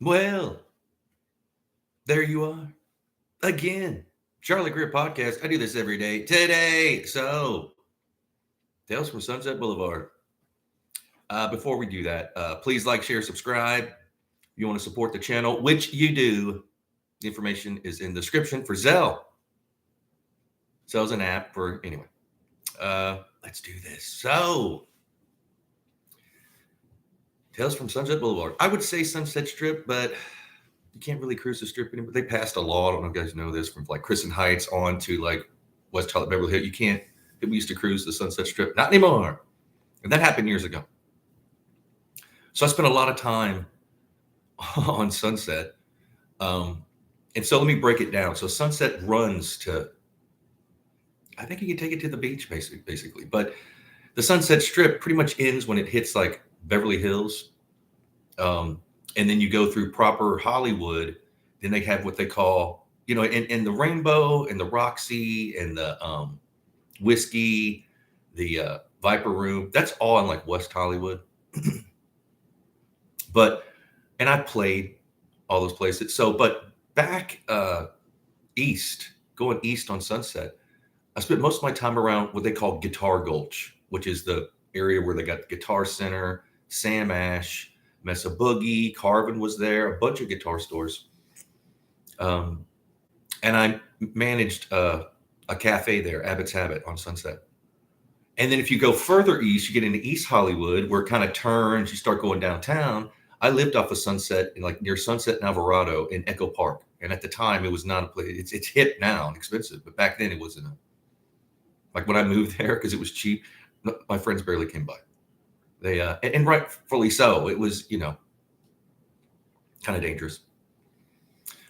Well, there you are again. Charlie Greer podcast. I do this every day. Today, Tales from Sunset Boulevard. Before we do that, please like, share, subscribe. If you want to support the channel, which you do, the information is in the description for Zelle. Zelle's an app for, anyway. Let's do this. Tales from Sunset Boulevard. I would say Sunset Strip, but you can't really cruise the strip anymore. They passed a law. I don't know if you guys know this, from like Crescent Heights on to like West Hollywood, Beverly Hills. You can't. People used to cruise the Sunset Strip. Not anymore. And that happened years ago. So I spent a lot of time on Sunset. And so let me break it down. So Sunset runs to, I think you can take it to the beach basically. But the Sunset Strip pretty much ends when it hits like Beverly Hills. And then you go through proper Hollywood. Then they have what they call, in the Rainbow and the Roxy and the Whiskey, the Viper Room. That's all in like West Hollywood. And I played all those places. But back going east on Sunset, I spent most of my time around what they call Guitar Gulch, which is the area where they got the Guitar Center, Sam Ash, Mesa Boogie, Carvin was there, a bunch of guitar stores. And I managed a cafe there, Abbott's Habit on Sunset. And then if you go further east, you get into East Hollywood, where it kind of turns, you start going downtown. I lived off of Sunset, in like near Sunset and Alvarado in Echo Park. And at the time, it was not a place. It's hip now and expensive, but back then it wasn't. Like when I moved there, because it was cheap, my friends barely came by. They and rightfully so. It was, kind of dangerous.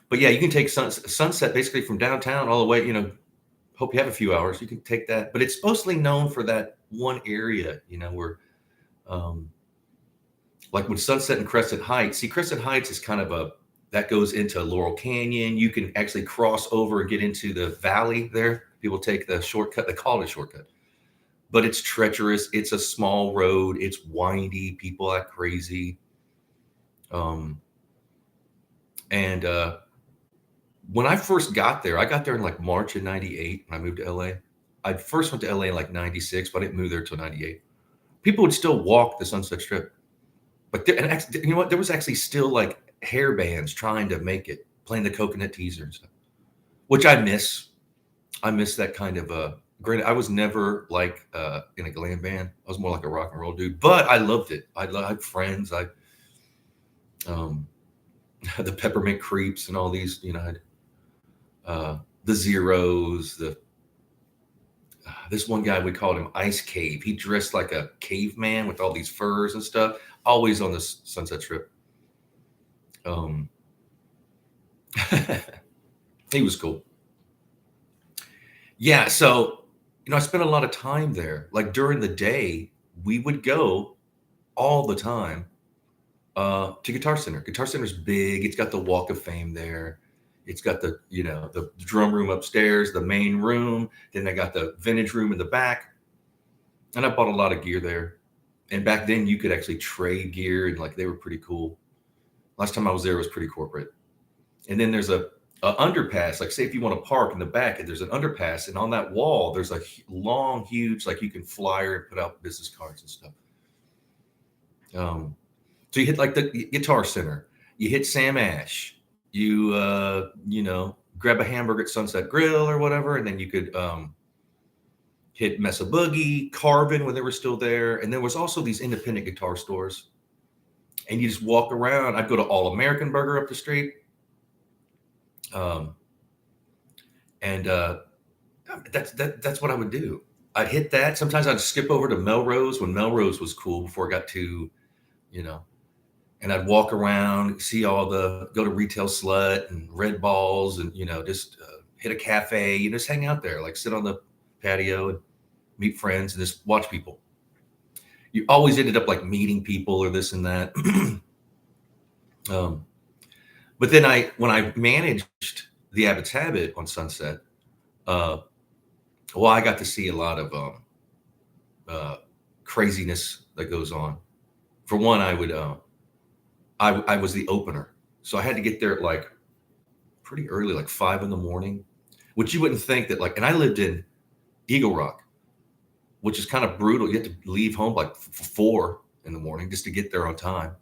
But yeah, you can take Sunset basically from downtown all the way. Hope you have a few hours. You can take that, but it's mostly known for that one area. Where, like with Sunset and Crescent Heights. See, Crescent Heights is kind of that goes into Laurel Canyon. You can actually cross over and get into the valley there. People take the shortcut. They call it a shortcut. But it's treacherous. It's a small road. It's windy. People act crazy. And when I first got there, I got there in like March of 98 when I moved to LA. I first went to LA in like 96, but I didn't move there till 98. People would still walk the Sunset Strip. But you know what? There was actually still like hair bands trying to make it, playing the Coconut Teaser and stuff, which I miss. I miss that kind of granted, I was never like in a glam band. I was more like a rock and roll dude, but I loved it. I had friends. The Peppermint Creeps and all these, the Zeros, this one guy, we called him Ice Cave. He dressed like a caveman with all these furs and stuff, always on this Sunset Strip. He was cool. Yeah, so I spent a lot of time there. Like during the day, we would go all the time to Guitar Center. Guitar Center's big. It's got the Walk of Fame there. It's got the drum room upstairs, the main room. Then they got the vintage room in the back. And I bought a lot of gear there. And back then you could actually trade gear, and like they were pretty cool. Last time I was there, it was pretty corporate. And then there's a underpass. Like say if you want to park in the back, and there's an underpass, and on that wall there's a long, huge, like you can flyer and put out business cards and stuff. So you hit like the Guitar Center, you hit Sam Ash, you grab a hamburger at Sunset Grill or whatever, and then you could hit Mesa Boogie, Carvin when they were still there, and there was also these independent guitar stores, and you just walk around. I'd go to All American Burger up the street. That's what I would do. I'd hit that. Sometimes I'd skip over to Melrose when Melrose was cool before it got too, and I'd walk around, see go to Retail Slut and Red Balls, and, just hit a cafe, just hang out there, like sit on the patio and meet friends and just watch people. You always ended up like meeting people or this and that. But then when I managed the Abbott's Habit on Sunset, I got to see a lot of craziness that goes on. For one, I was the opener. So I had to get there at like pretty early, like 5 in the morning, which you wouldn't think that like, and I lived in Eagle Rock, which is kind of brutal. You have to leave home like 4 in the morning just to get there on time.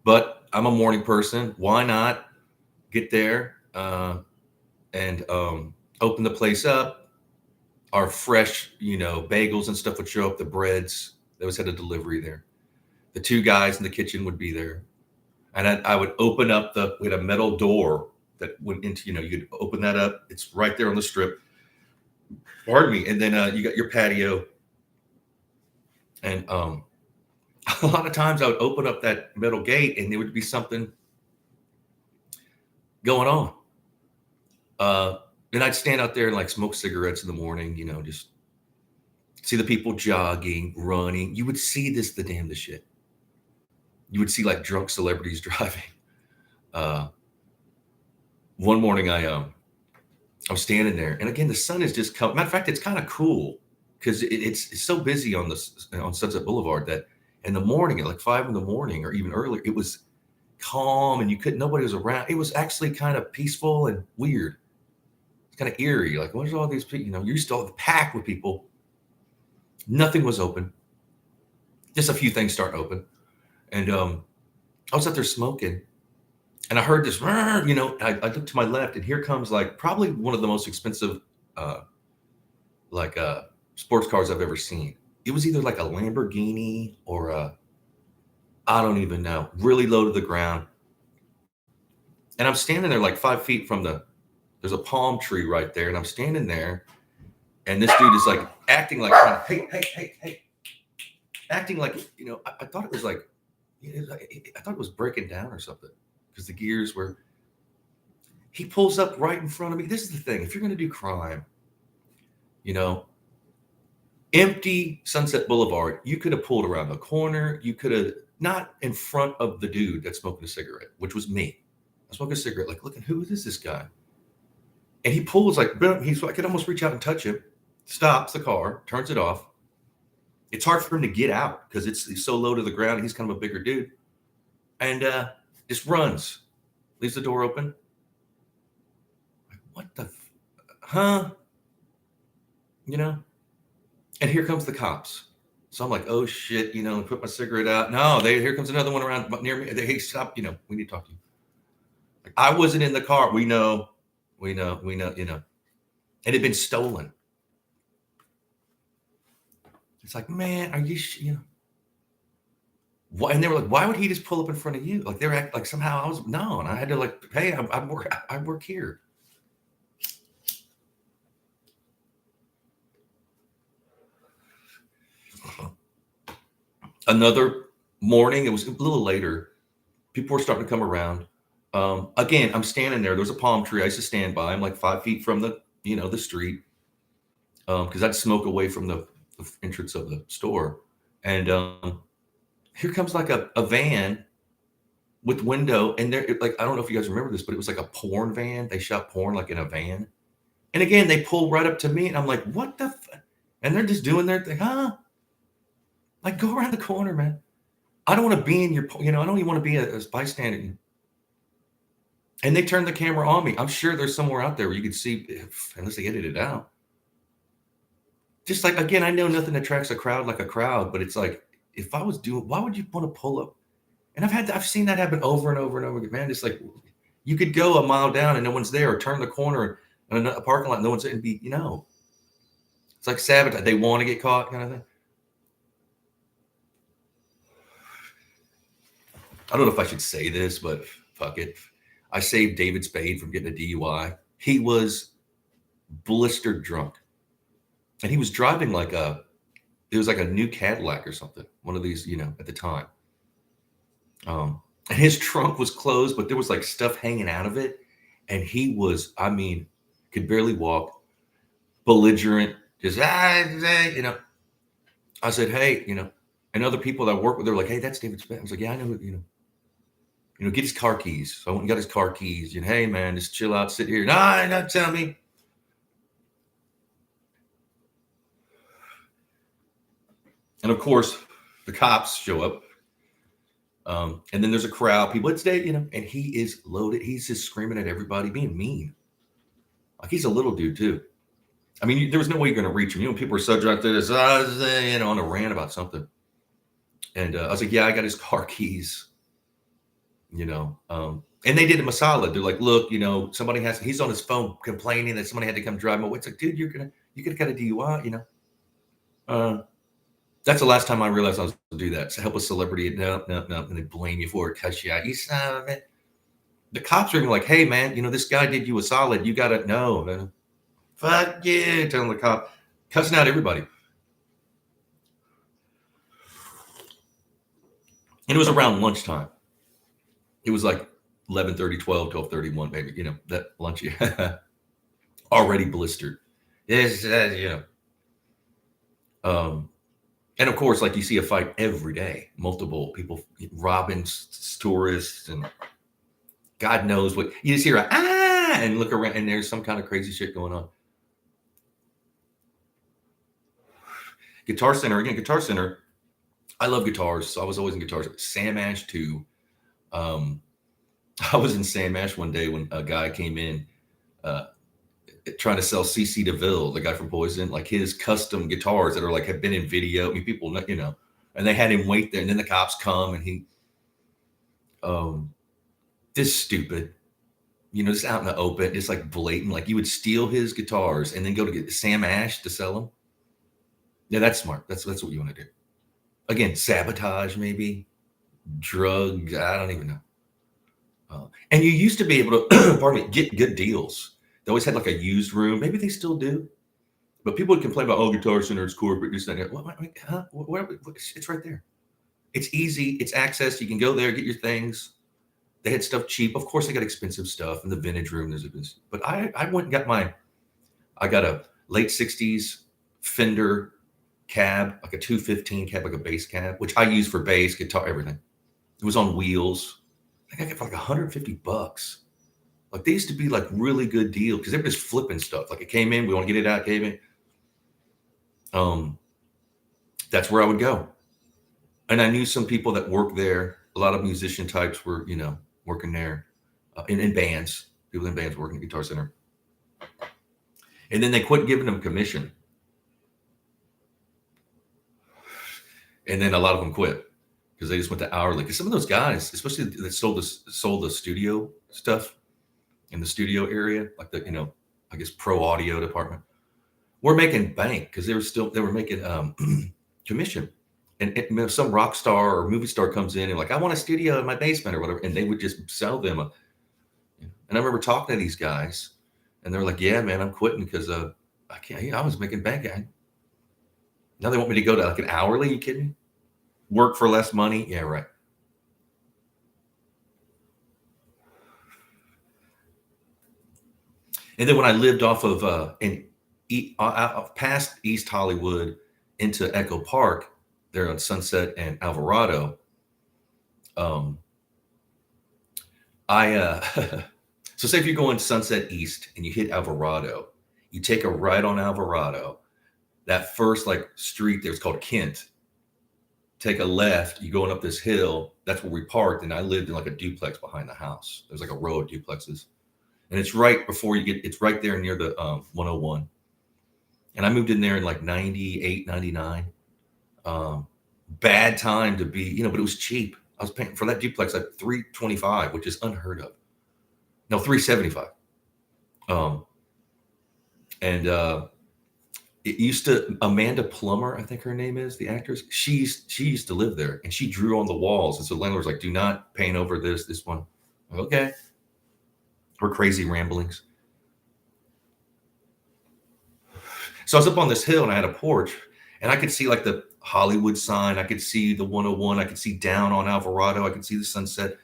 But I'm a morning person. Why not get there and open the place up? Our fresh, bagels and stuff would show up. The breads, they always had a delivery there. The 2 guys in the kitchen would be there. And I would open up we had a metal door that went into, you could open that up. It's right there on the strip. Pardon me. And then you got your patio. And a lot of times I would open up that metal gate and there would be something going on. And I'd stand out there and like smoke cigarettes in the morning, just see the people jogging, running. You would see the damnedest shit. You would see like drunk celebrities driving. One morning I'm standing there, and again the sun is just coming. Matter of fact, it's kind of cool because it's so busy on Sunset Boulevard that in the morning at like 5 in the morning or even earlier, it was calm and nobody was around. It was actually kind of peaceful and weird. It's kind of eerie. Like, what's all these people? You used to have packed with people. Nothing was open. Just a few things starting open. And I was out there smoking and I heard this, I looked to my left and here comes like probably one of the most expensive sports cars I've ever seen. It was either like a Lamborghini or I don't even know, really low to the ground. And I'm standing there like 5 feet from there's a palm tree right there. And I'm standing there and this dude is like acting like, hey, acting like, I thought it was like, I thought it was breaking down or something because the gears were. He pulls up right in front of me. This is the thing. If you're going to do crime, empty Sunset Boulevard, you could have pulled around the corner. You could have not in front of the dude that's smoking a cigarette, which was me. I smoking a cigarette, like, look at who is this guy? And he pulls like, boom, I could almost reach out and touch him, stops the car, turns it off. It's hard for him to get out because he's so low to the ground. He's kind of a bigger dude. And just runs, leaves the door open. Like, what the, huh? And here comes the cops. So I'm like, oh shit, put my cigarette out. No, here comes another one around near me. Hey, stop, we need to talk to you. Like, I wasn't in the car. We know. It had been stolen. It's like, man, are you, why? And they were like, why would he just pull up in front of you? Like they were acting like somehow no. And I had to like, hey, I work here. Another morning, it was a little later. People were starting to come around. Again, I'm standing there. There's a palm tree. I used to stand by. I'm like 5 feet from the street. Because I'd smoke away from the entrance of the store. And here comes like a van with window. And there, like, I don't know if you guys remember this, but it was like a porn van. They shot porn like in a van. And again, they pull right up to me. And I'm like, what the? And they're just doing their thing. Huh? Like, go around the corner, man. I don't want to be in your, I don't even want to be a bystander. And they turned the camera on me. I'm sure there's somewhere out there where you could see, unless they edited it out. Just like, again, I know nothing attracts a crowd like a crowd, but it's like, if I was doing, why would you want to pull up? And I've seen that happen over and over and over again, man. It's like, you could go a mile down and no one's there, or turn the corner in a parking lot, and no one's there, and be, it's like sabotage. They want to get caught, kind of thing. I don't know if I should say this, but fuck it. I saved David Spade from getting a DUI. He was blistered drunk. And he was driving it was like a new Cadillac or something. One of these, at the time. And his trunk was closed, but there was like stuff hanging out of it. And he was, could barely walk, belligerent, just, I said, hey, and other people that I work with, they're like, hey, that's David Spade. I was like, yeah, I know, get his car keys. So I went and got his car keys. Hey, man, just chill out, sit here. No, not tell me. And of course, the cops show up. And then there's a crowd, people, it's day, and he is loaded. He's just screaming at everybody, being mean. Like, he's a little dude too. I mean, there was no way you're going to reach him. People are so drunk, they're just, on a rant about something. And I was like, yeah, I got his car keys, and they did him a solid. They're like, look, he's on his phone complaining that somebody had to come drive him away. It's like, dude, you could have got a DUI, That's the last time I realized I was going to do that. So help a celebrity. No. And they blame you for it. Cuss you out. You son of it. The cops are even like, hey, man, this guy did you a solid. You got to know, man. Fuck you. Telling the cop, cussing out everybody. And it was around lunchtime. It was like 11:30, 12, 12:31, maybe, that lunch, already blistered. Yes, and of course, like, you see a fight every day, multiple people robbing tourists, and God knows what. You just hear and look around, and there's some kind of crazy shit going on. Guitar Center. I love guitars, so I was always in guitars. Sam Ash too. I was in Sam Ash one day when a guy came in trying to sell CC DeVille, the guy from Poison, like his custom guitars that are like have been in video. I mean, people, and they had him wait there, and then the cops come, and he, this stupid, just out in the open, just like blatant, like you would steal his guitars and then go to get Sam Ash to sell them. Yeah, that's smart. That's what you want to do. Again, sabotage, maybe drugs. I don't even know. And you used to be able to, pardon me, get good deals. They always had like a used room. Maybe they still do. But people would complain about, Guitar Center, it's corporate, this, that, what, it's right there. It's easy. It's access. You can go there, get your things. They had stuff cheap. Of course, they got expensive stuff in the vintage room. But I went and got I got a late 60s Fender cab, like a 215 cab, like a bass cab, which I use for bass, guitar, everything. It was on wheels. I think I got for like $150. Like, they used to be like really good deal because they were just flipping stuff. Like, it came in, we want to get it out, came in. That's where I would go. And I knew some people that worked there. A lot of musician types were, working there in bands. People in bands working at Guitar Center. And then they quit giving them commission. And then a lot of them quit because they just went to hourly. Because some of those guys, especially that sold the studio stuff in the studio area, like the, I guess pro audio department, were making bank because they were making commission. And some rock star or movie star comes in and like, I want a studio in my basement or whatever. And they would just sell them and I remember talking to these guys and they're like, yeah, man, I'm quitting because I can't, I was making bank. Now they want me to go to like an hourly. You kidding me? Work for less money. Yeah, right. And then when I lived off of past East Hollywood into Echo Park, there on Sunset and Alvarado, so say if you're going Sunset East and you hit Alvarado, you take a right on Alvarado. That first like street there is called Kent. Take a left, you going up this hill. That's where we parked, and I lived in like a duplex behind the house. There's like a row of duplexes, and it's right before it's right there near the 101. And I moved in there in like 98, 99. Bad time to be, but it was cheap. I was paying for that duplex like $325, which is unheard of. No, $375. It used to, Amanda Plummer, I think her name is, the actress. She used to live there, and she drew on the walls. And so the landlord's like, do not paint over this one. Okay. Her crazy ramblings. So I was up on this hill and I had a porch and I could see like the Hollywood sign. I could see the 101. I could see down on Alvarado. I could see the sunset.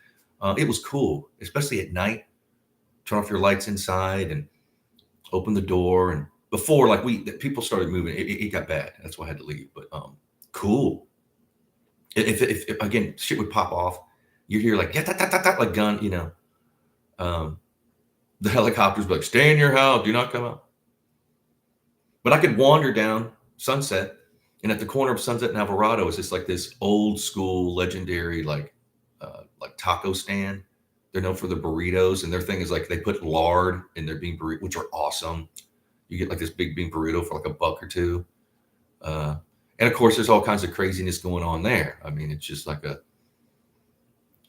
It was cool, especially at night. Turn off your lights inside and open the door. And before, like people started moving, it got bad. That's why I had to leave. But cool. If again shit would pop off, you hear like like gun. The helicopters be like, stay in your house, do not come out. But I could wander down Sunset, and at the corner of Sunset and Alvarado is just like this old school legendary like like taco stand. They're known for the burritos, and their thing is like they put lard in their bean burrito, which are awesome. You get like this big bean burrito for like $1 or $2. Uh, and of course, there's all kinds of craziness going on there. I mean, it's just like a.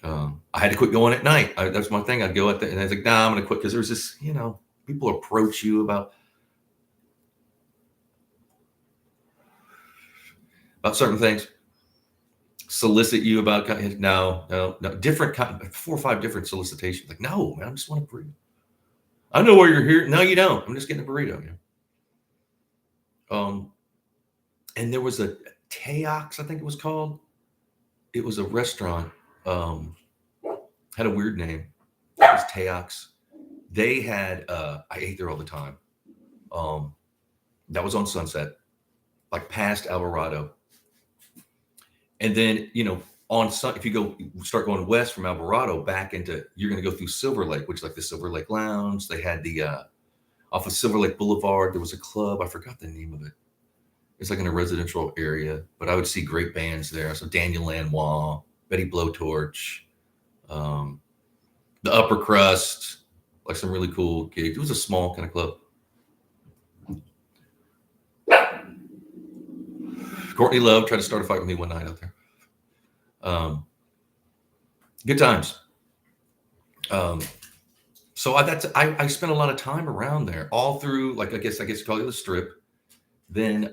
I had to quit going at night. That's my thing. I'd go at the, and I was like, nah, I'm going to quit because there's this, people approach you about certain things, solicit you about no, different kind, 4 or 5 different solicitations. Like, no, man, I just want a burrito. I know why you're here. No, you don't. I'm just getting a burrito. And there was a Teox, I think it was called. It was a restaurant. Had a weird name. It was Teox. They had. I ate there all the time. That was on Sunset, like past Alvarado. And then, if you start going west from Alvarado back into, you're going to go through Silver Lake, which is like the Silver Lake Lounge. They had off of Silver Lake Boulevard, there was a club. I forgot the name of it. It's like in a residential area, but I would see great bands there. So Daniel Lanois, Betty Blowtorch, the Upper Crust, like some really cool gigs. It was a small kind of club. Courtney Love tried to start a fight with me one night out there. Good times. So I spent a lot of time around there, all through, like, I guess you call it the Strip. Then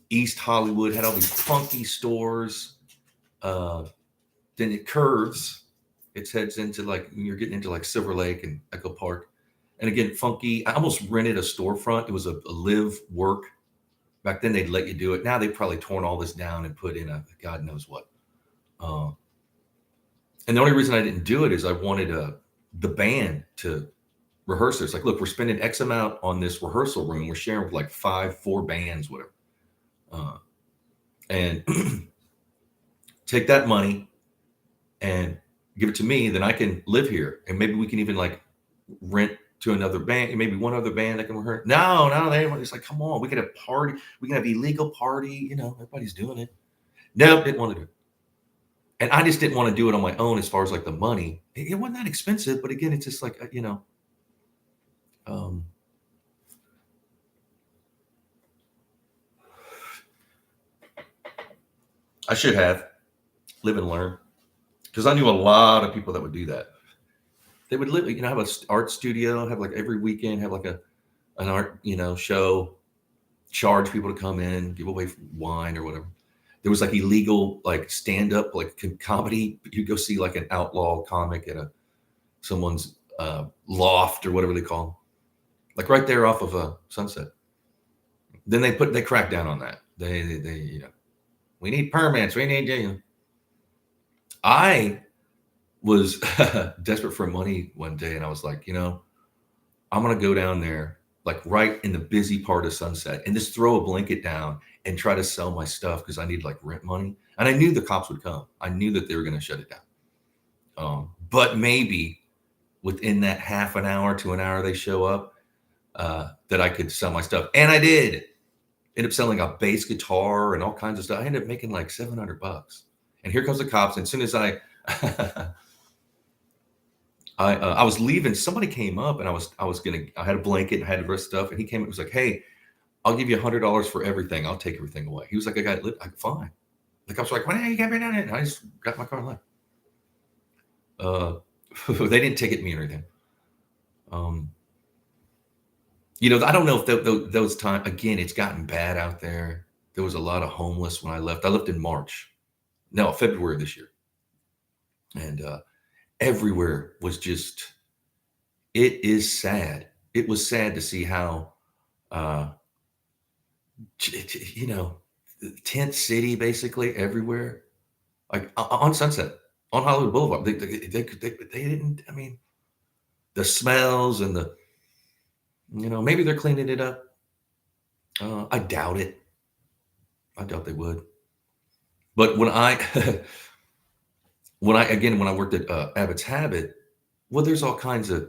East Hollywood had all these funky stores. Then it curves. It heads into, like, you're getting into like Silver Lake and Echo Park. And again, funky. I almost rented a storefront. It was a live work. Back then, they'd let you do it. Now they've probably torn all this down and put in a God knows what. And the only reason I didn't do it is I wanted the band to rehearse. It's like, look, we're spending X amount on this rehearsal room. We're sharing with like 4 bands, whatever. And take that money and give it to me. Then I can live here. And maybe we can even like rent to another band, maybe one other band that can rehearse. No, everybody's like, come on, we can have party. We can have illegal party. Everybody's doing it. Nope, didn't want to do it. And I just didn't want to do it on my own as far as like the money. It wasn't that expensive, but again, it's just like, I should have live and learn, because I knew a lot of people that would do that. They would live, have an art studio, have like every weekend, have like an art, show, charge people to come in, give away wine or whatever. There was like illegal, like stand up, like comedy. You go see like an outlaw comic at someone's loft or whatever they call them. Like right there off of Sunset. Then they cracked down on that. They we need permits. We need. I was desperate for money one day, and I was like, I'm gonna go down there, like right in the busy part of Sunset, and just throw a blanket down and try to sell my stuff because I need like rent money. And I knew the cops would come. I knew that they were going to shut it down. But maybe within that half an hour to an hour they show up, that I could sell my stuff. And I did. End up selling a bass guitar and all kinds of stuff. I ended up making like $700. And here comes the cops. And as soon as I was leaving, somebody came up, and I had a blanket and I had the rest of stuff. And he came and was like, hey, I'll give you $100 for everything. I'll take everything away. He was like, I got it. Fine. The cops were like, well, you got me down it. And I just got my car and left. They didn't ticket me or anything. I don't know if those times, again, it's gotten bad out there. There was a lot of homeless when I left. I left in February this year. And everywhere was just, it is sad. It was sad to see how, tent city, basically everywhere, like on Sunset, on Hollywood Boulevard. They didn't. I mean, the smells and the, maybe they're cleaning it up. I doubt it. I doubt they would. But when I worked at Abbott's Habit, well, there's all kinds of,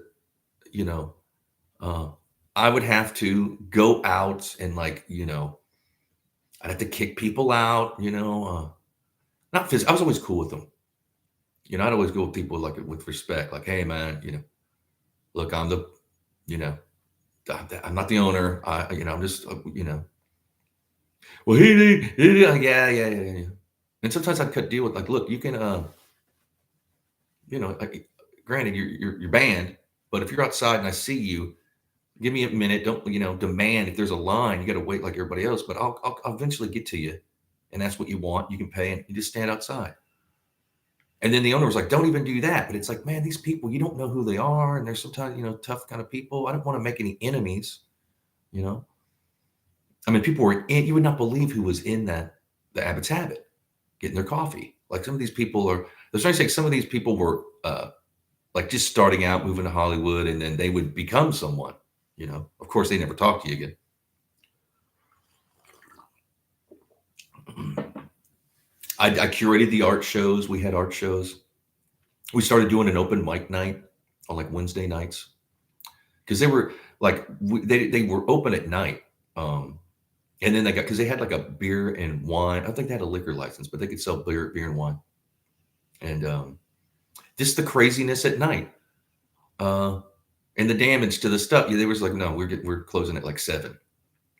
I would have to go out and like, I'd have to kick people out, not physically. I was always cool with them. I'd always go with people like with respect, like, hey man, look, I'm the, you know, I'm not the owner. I'm just, well, yeah, yeah, yeah, yeah. And sometimes I could deal with like, look, you can, like, granted, you're banned, but if you're outside and I see you, give me a minute. Don't, demand if there's a line, you got to wait like everybody else, but I'll eventually get to you. And that's what you want. You can pay and you just stand outside. And then the owner was like, don't even do that. But it's like, man, these people, you don't know who they are. And they're sometimes, tough kind of people. I don't want to make any enemies, you know? I mean, people were in, you would not believe who was in the Abbott's Habit getting their coffee. Like some of these people are, they're trying to say some of these people were like just starting out, moving to Hollywood, and then they would become someone, Of course, they never talk to you again. I curated the art shows. We had art shows. We started doing an open mic night on like Wednesday nights because they were like they were open at night. And then they got, because they had like a beer and wine. I think they had a liquor license, but they could sell beer and wine. And just the craziness at night, and the damage to the stuff. Yeah, they was like, no, we're closing at like 7.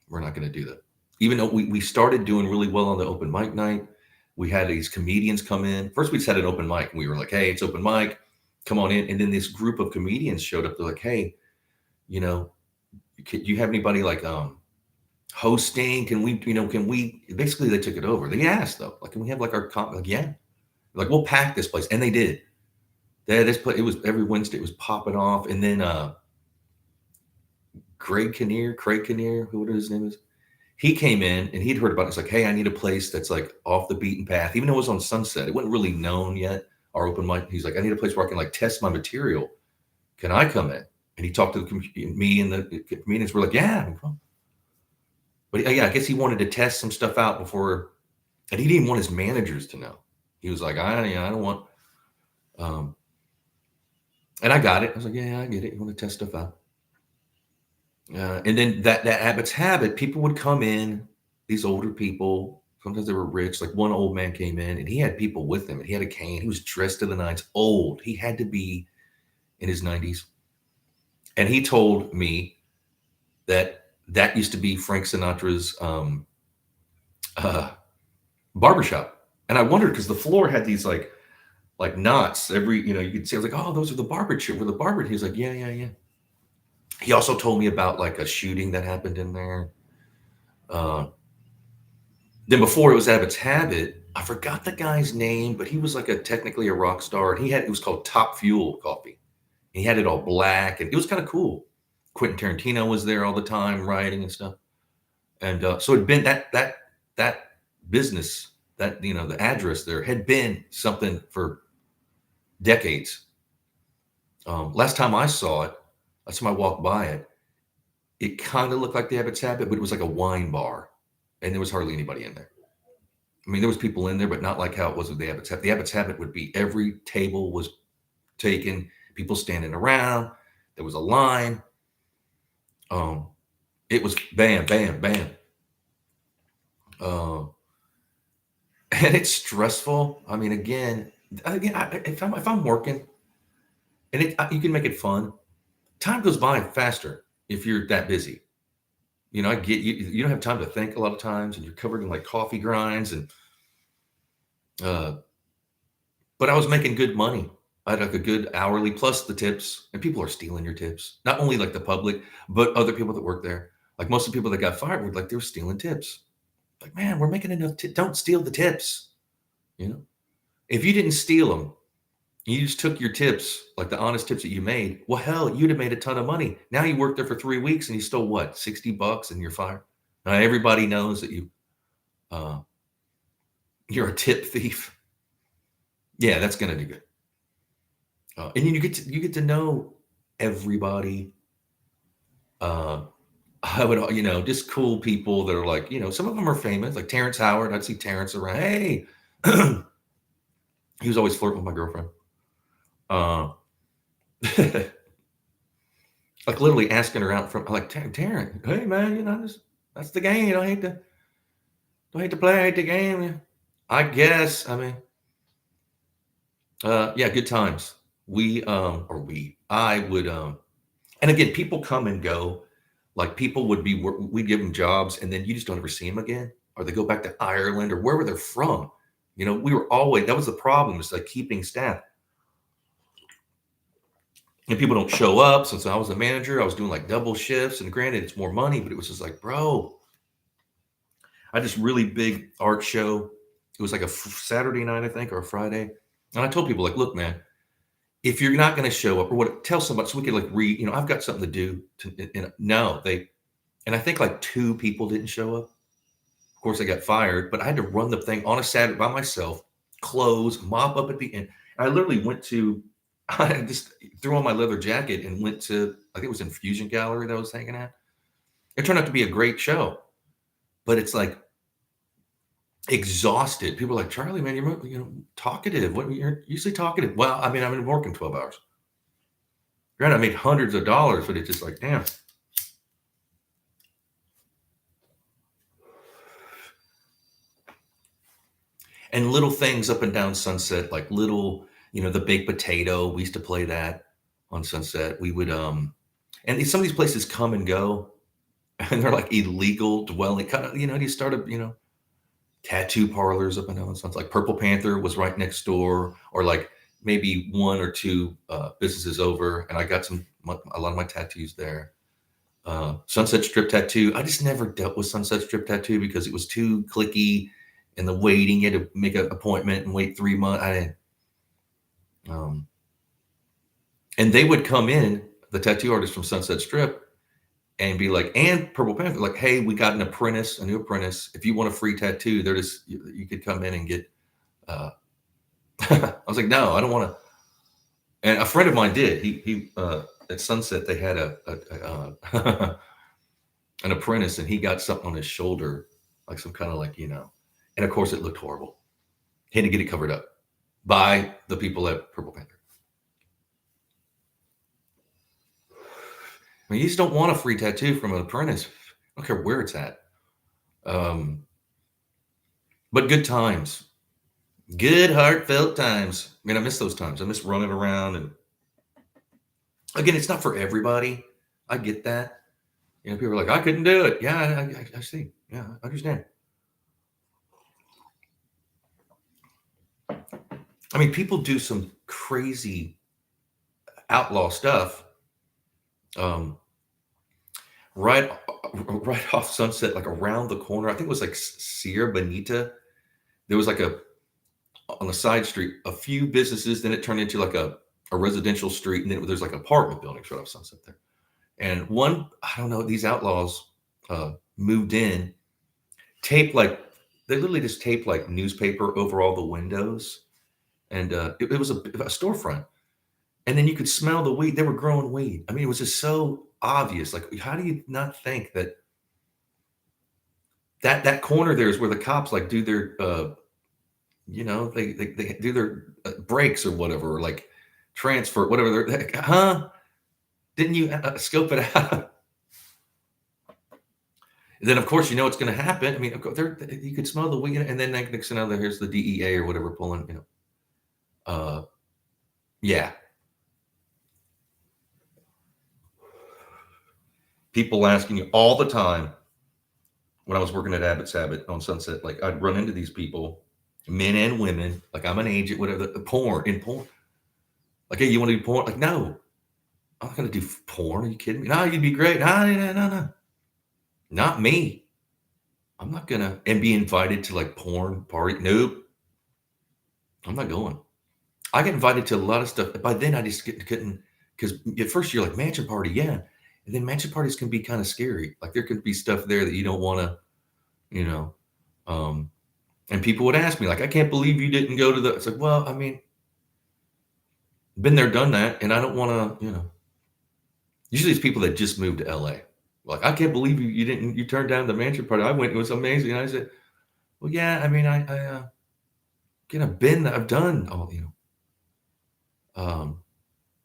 We're not going to do that. Even though we started doing really well on the open mic night, we had these comedians come in. First, we just had an open mic, and we were like, hey, it's open mic, come on in. And then this group of comedians showed up. They're like, hey, do you have anybody like hosting? Can we basically they took it over. They asked though, like, can we have like our like, yeah, like we'll pack this place. And they did. This place, it was every Wednesday, it was popping off. And then Craig Kinnear, who what his name is, he came in and he'd heard about it. It's like, hey, I need a place that's like off the beaten path. Even though it was on Sunset, it wasn't really known yet, our open mic. He's like, I need a place where I can like test my material. Can I come in? And he talked to me and the comedians were like, yeah, come. But yeah, I guess he wanted to test some stuff out before, and he didn't want his managers to know. He was like, I don't want, and I got it. I was like, yeah, I get it. You want to test stuff out. And then that Abbott's Habit, people would come in, these older people, sometimes they were rich. Like one old man came in and he had people with him and he had a cane. He was dressed to the nines, old. He had to be in his 90s. And he told me that used to be Frank Sinatra's barbershop. And I wondered because the floor had these like knots every, you could see. I was like, oh, those are the barber chair. Where the barber. He was like, yeah, yeah, yeah. He also told me about like a shooting that happened in there. Then before it was Abbott's Habit, I forgot the guy's name, but he was like technically a rock star. And it was called Top Fuel Coffee. He had it all black and it was kind of cool. Quentin Tarantino was there all the time writing and stuff. And so it'd been that business, that, the address there had been something for decades. Last time I saw it, last time I walked by it, it kind of looked like the Abbott's Habit, but it was like a wine bar, and there was hardly anybody in there. I mean, there was people in there, but not like how it was with the Abbott's Habit. The Abbott's Habit would be every table was taken, people standing around. There was a line. It was bam, bam, bam. And it's stressful. I mean, again, if I'm working, and you can make it fun, time goes by faster if you're that busy. I get you. You don't have time to think a lot of times, and you're covered in like coffee grinds and. But I was making good money. I had like a good hourly plus the tips, and people are stealing your tips. Not only like the public, but other people that work there. Like most of the people that got fired were like they were stealing tips. Like, man, we're making enough. Don't steal the tips. If you didn't steal them, you just took your tips, like the honest tips that you made. Well, hell, you'd have made a ton of money. Now you worked there for 3 weeks and you stole what, $60, and you're fired. Now everybody knows that you're a tip thief. Yeah, that's gonna do good. And then you get to know everybody. I would, just cool people that are like, some of them are famous, like Terrence Howard. I'd see Terrence around. Hey, he was always flirting with my girlfriend. Like literally asking her out from like Terrence. Hey man, that's the game. Don't hate to play. I hate the game. I guess. I mean, Yeah, good times. I would, and again, people come and go. Like people would be, we'd give them jobs, and then you just don't ever see them again, or they go back to Ireland or wherever they're from. We were always, that was the problem, is like keeping staff, and people don't show up. Since I was a manager, I was doing like double shifts, and granted, it's more money, but it was just like, bro, I had this really big art show. It was like a Saturday night, I think, or a Friday, and I told people like, look, man, if you're not going to show up or what, tell somebody so we could like read. I've got something to do. No, and I think like two people didn't show up. Of course, I got fired, but I had to run the thing on a Saturday by myself, close, mop up at the end. I literally went to, I just threw on my leather jacket and went to, I think it was Infusion Gallery that I was hanging at. It turned out to be a great show, but it's like exhausted. People are like, Charlie, man, you're talkative. What, you're usually talkative. Well, I mean, I've been working 12 hours. Granted, I made hundreds of dollars, but it's just like, damn. And little things up and down Sunset, like little, the baked potato. We used to play that on Sunset. We would, and some of these places come and go, and they're like illegal dwelling. Kind of, you started, tattoo parlors up and down Sunset. Like Purple Panther was right next door, or like maybe one or two businesses over, and I got a lot of my tattoos there. Sunset Strip Tattoo. I just never dealt with Sunset Strip Tattoo because it was too clicky, and the waiting. You had to make an appointment and wait 3 months. And they would come in, the tattoo artist from Sunset Strip, and be like, and Purple Panther, like, hey, we got a new apprentice. If you want a free tattoo, you could come in and get. I was like, no, I don't want to. And a friend of mine did. He at Sunset they had an apprentice, and he got something on his shoulder, like some kind of like and of course it looked horrible. He had to get it covered up by the people at Purple Panther. I mean, you just don't want a free tattoo from an apprentice. I don't care where it's at. But good times, good heartfelt times. I mean, I miss those times. I miss running around, and again, it's not for everybody. I get that. People are like, I couldn't do it. Yeah, I see. Yeah, I understand. I mean, people do some crazy outlaw stuff. Right, right off Sunset, like around the corner. I think it was like Sierra Bonita. There was like on the side street, a few businesses. Then it turned into like a residential street, and then there's like apartment buildings right off Sunset there. And one, I don't know, these outlaws moved in, taped like they literally just taped like newspaper over all the windows, and it was a storefront, and then you could smell the weed. They were growing weed. I mean, it was just so obvious. Like, how do you not think that corner there is where the cops like do their they do their breaks or whatever, or like transfer whatever they're like, huh? Didn't you scope it out? And then of course it's going to happen. I mean, of course, you could smell the weed, and then next thing you know, here's the DEA or whatever pulling. Yeah. People asking you all the time when I was working at Abbott's Habit on Sunset, like I'd run into these people, men and women, like I'm an agent, whatever, porn. Like, hey, you want to do porn? Like, no, I'm not going to do porn. Are you kidding me? No, you'd be great. No. Not me. I'm not going to, and be invited to like porn party. Nope. I'm not going. I get invited to a lot of stuff. By then I just couldn't, because at first you're like, mansion party. Yeah. And then mansion parties can be kind of scary. Like there could be stuff there that you don't want to, and people would ask me like, I can't believe you didn't go to the, it's like, well, I mean, been there, done that. And I don't want to, usually it's people that just moved to LA. Like, I can't believe you turned down the mansion party. I went, it was amazing. And I said, well, yeah, I mean, I've done all,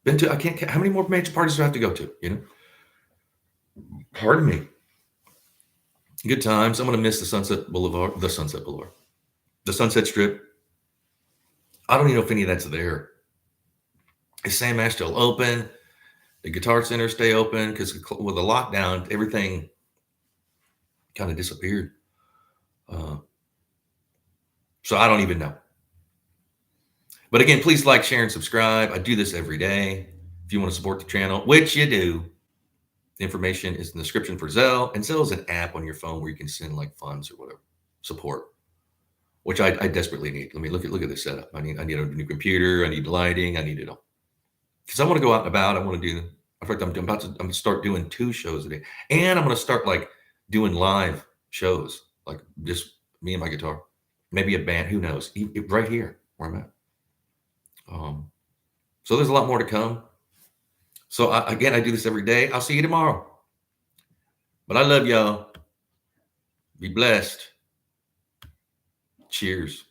been to, I can't, how many more mansion parties do I have to go to, Pardon me. Good times. I'm going to miss the Sunset Strip. I don't even know if any of that's there. Is Sam Ash still open? The Guitar Center stay open? Because with the lockdown, everything kind of disappeared. Uh, so I don't even know. But again, please like, share, and subscribe. I do this every day. If you want to support the channel, which you do, the information is in the description for Zelle. And Zelle is an app on your phone where you can send like funds or whatever, support, which I desperately need. Let me look at this setup. I need a new computer. I need lighting. I need it all. Because I want to go out and about. I want to do. In fact, I'm going to start doing 2 shows a day, and I'm going to start like doing live shows, like just me and my guitar, maybe a band. Who knows? Right here where I'm at. So there's a lot more to come. So again, I do this every day. I'll see you tomorrow. But I love y'all. Be blessed. Cheers.